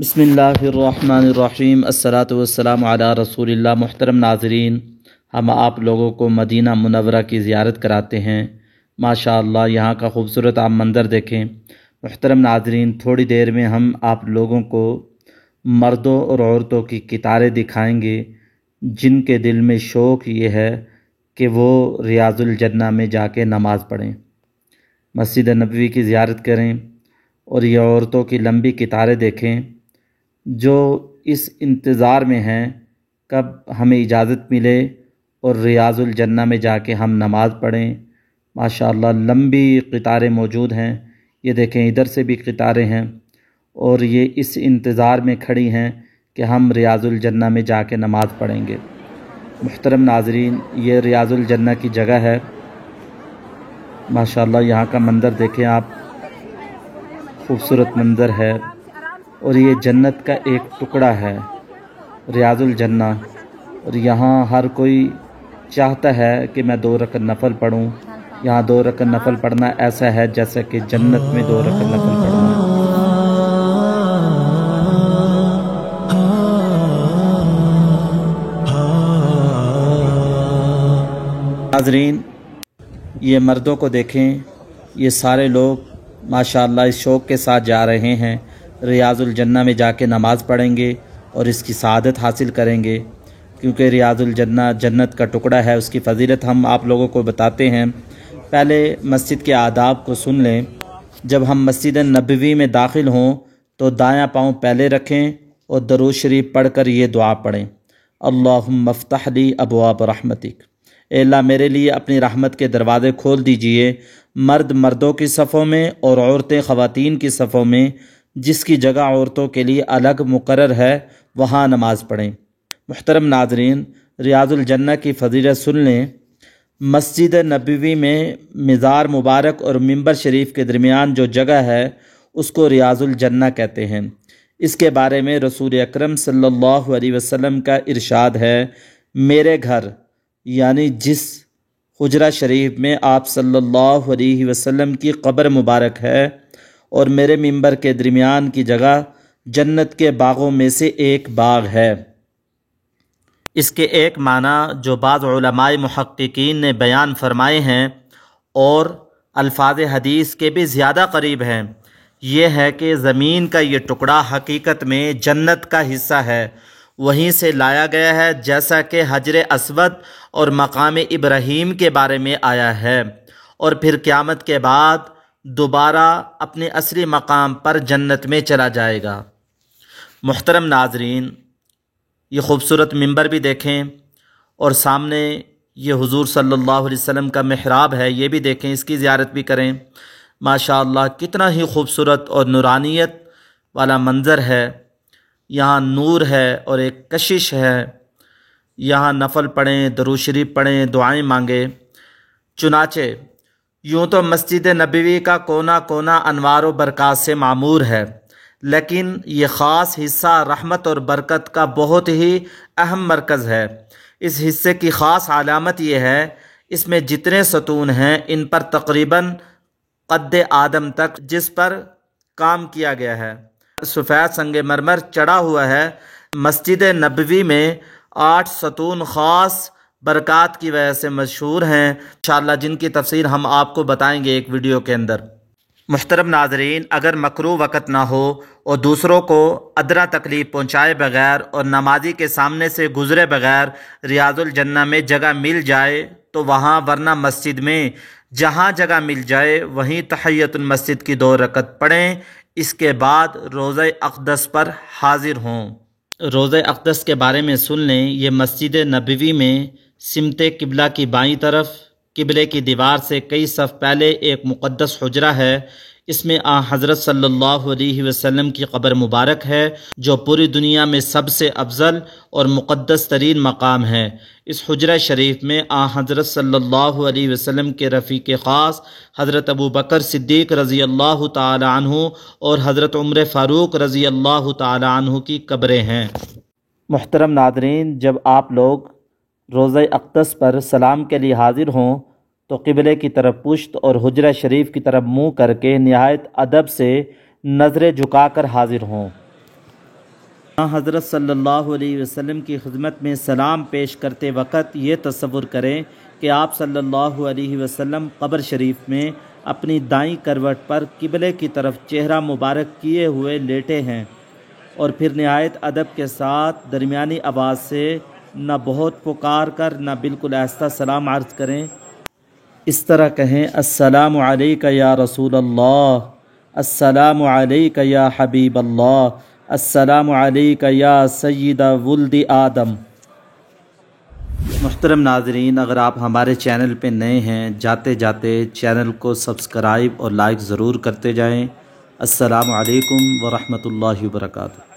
बिस्मिल्लाहिर्रहमानिर्रहीम अस्सलातु वस्सलामु अला रसूलिल्लाह। मुहतरम नाज़रीन, हम आप लोगों को मदीना मुनव्वरा की ज़ियारत कराते हैं। माशाअल्लाह यहाँ का खूबसूरत आप मंज़र देखें। मुहतरम नाज़रीन, थोड़ी देर में हम आप लोगों को मर्दों और औरतों की कितारें दिखाएंगे जिनके दिल में शौक़ ये है कि वो रियाज़ुल जन्ना में जाके नमाज़ पढ़ें, मस्जिद नबवी की ज़ियारत करें और ये औरतों की लंबी कितारें देखें जो इस इंतज़ार में हैं कब हमें इजाज़त मिले और रियाज़ुल जन्ना में जाके हम नमाज़ पढ़ें। माशाअल्लाह लंबी कितारें मौजूद हैं। ये देखें, इधर से भी कितारें हैं और ये इस इंतज़ार में खड़ी हैं कि हम रियाज़ुल जन्ना में जाके नमाज़ पढ़ेंगे। मुहतरम नाज़रीन, ये रियाज़ुल जन्ना की जगह है। माशाअल्लाह यहाँ का मंज़र देखें आप, खूबसूरत मंज़र है और ये जन्नत का एक टुकड़ा है रियाज़ुल जन्ना। और यहाँ हर कोई चाहता है कि मैं 2 रकअत नफल पढ़ूँ। यहाँ 2 रकअत नफल पढ़ना ऐसा है जैसा कि जन्नत में 2 रकअत नफल पढ़ना। नाज़रीन, ये मर्दों को देखें, ये सारे लोग माशाअल्लाह इस शौक़ के साथ जा रहे हैं, रियाज़ुल जन्ना में जाके नमाज़ पढ़ेंगे और इसकी सआदत हासिल करेंगे, क्योंकि रियाज़ुल जन्ना जन्नत का टुकड़ा है। उसकी फ़जीलत हम आप लोगों को बताते हैं। पहले मस्जिद के आदाब को सुन लें। जब हम मस्जिद नबवी में दाखिल हों तो दायां पाँव पहले रखें और दरूद शरीफ पढ़कर ये दुआ पढ़ें, अल्लाहुम्मा फ़्तह ली अबवाब रहमतिक। ए अल्लाह, मेरे लिए अपनी रहमत के दरवाज़े खोल दीजिए। मर्द मर्दों की सफ़ों में और औरतें ख़वातीन की सफ़ों में, जिसकी जगह औरतों के लिए अलग मुकर्रर है, वहाँ नमाज़ पढ़ें। मुहतरम नाज़रीन, रियाज़ुल जन्ना की फ़जीलत सुन लें। मस्जिद नबवी में मिज़ार मुबारक और मिंबर शरीफ के दरमियान जो जगह है उसको रियाज़ुल जन्ना कहते हैं। इसके बारे में रसूल अकरम सल्लल्लाहु अलैहि वसल्लम का इरशाद है, मेरे घर यानी जिस हुजरा शरीफ में आप सल्लल्लाहु अलैहि वसल्लम की कब्र मुबारक है और मेरे मिंबर के दरमियान की जगह जन्नत के बागों में से एक बाग है। इसके एक माना जो बाज़ उलमाए मुहक्किकीन ने बयान फरमाए हैं और अल्फाज हदीस के भी ज़्यादा करीब हैं, ये है कि ज़मीन का ये टुकड़ा हकीकत में जन्नत का हिस्सा है, वहीं से लाया गया है, जैसा कि हजर अस्वद और मकाम इब्राहीम के बारे में आया है, और फिर क़यामत के बाद दोबारा अपने असली मकाम पर जन्नत में चला जाएगा। मुहतरम नाज़रीन, ये खूबसूरत मिंबर भी देखें और सामने ये हुजूर सल्लल्लाहु अलैहि वसल्लम का मेहराब है, ये भी देखें, इसकी ज़ियारत भी करें। माशाअल्लाह कितना ही खूबसूरत और नूरानियत वाला मंज़र है। यहाँ नूर है और एक कशिश है। यहाँ नफल पढ़ें, दरूद शरीफ पढ़ें, दुआएं मांगे। चुनाचे यूँ तो मस्जिद नबवी का कोना कोना अनवार व बरक़ात से मामूर है, लेकिन ये ख़ास हिस्सा रहमत और बरकत का बहुत ही अहम मरकज़ है। इस हिस्से की ख़ास अलामत ये है, इसमें जितने सतून हैं इन पर तकरीबन कद्दे आदम तक जिस पर काम किया गया है सफ़ेद संगे मरमर चढ़ा हुआ है। मस्जिद नबवी में 8 सतून ख़ास बरक़ात की वजह से मशहूर हैं, इंशाअल्लाह, जिनकी तफसीर हम आपको बताएंगे एक वीडियो के अंदर। मुहतरम नाज़रीन, अगर मकरूह वक़्त ना हो और दूसरों को अदना तकलीफ़ पहुँचाए बगैर और नमाजी के सामने से गुज़रे बगैर रियाज़ुल जन्ना में जगह मिल जाए तो वहाँ, वरना मस्जिद में जहाँ जगह मिल जाए वहीं तहियतुल मस्जिद की 2 रकअत पढ़ें। इसके बाद रोज़ा अक़दस पर हाजिर हों। रोज़ा अक़दस के बारे में सुन लें। ये मस्जिद नबवी में सिमते किबला की बाईं तरफ किबले की दीवार से कई सफ़ पहले एक मुक़द्दस हुजरा है। इसमें हज़रत सल्लल्लाहु अलैहि वसल्लम की कब्र मुबारक है, जो पूरी दुनिया में सबसे अफजल और मुक़द्दस तरीन मकाम है। इस हुजरा शरीफ में हज़रत सल्लल्लाहु अलैहि वसल्लम के रफ़ीक़ ख़ास हज़रत अबू बकर सिद्दीक़ रज़ी अल्लाह ताला अन्हु और हज़रत उमर फ़ारूक रज़ी अल्लाह ताला अन्हु की कब्रें हैं। मुहतरम नाज़रीन, जब आप लोग रोज़ा अक़दस पर सलाम के लिए हाजिर हों तो क़िबले की तरफ पुश्त और हुजरा शरीफ की तरफ मुँह करके निहायत अदब से नज़रें झुकाकर हाजिर हों। حضرت صلی اللہ علیہ وسلم کی خدمت میں سلام پیش کرتے وقت یہ تصور کریں کہ آپ صلی اللہ علیہ وسلم قبر شریف میں اپنی دائیں کروٹ پر قبلے کی طرف چہرہ مبارک کیے ہوئے لیٹے ہیں، اور پھر نہایت ادب کے ساتھ درمیانی آواز سے نہ بہت پکار کر نہ بالکل آہستہ سلام عرض کریں۔ اس طرح کہیں: السلام علیک یا رسول اللہ، السلام علیک یا حبیب اللہ، السلام علیک یا سید ولد آدم۔ محترم ناظرین، اگر آپ ہمارے چینل پہ نئے ہیں، جاتے جاتے چینل کو سبسکرائب اور لائک ضرور کرتے جائیں۔ السلام علیکم ورحمۃ اللہ وبرکاتہ۔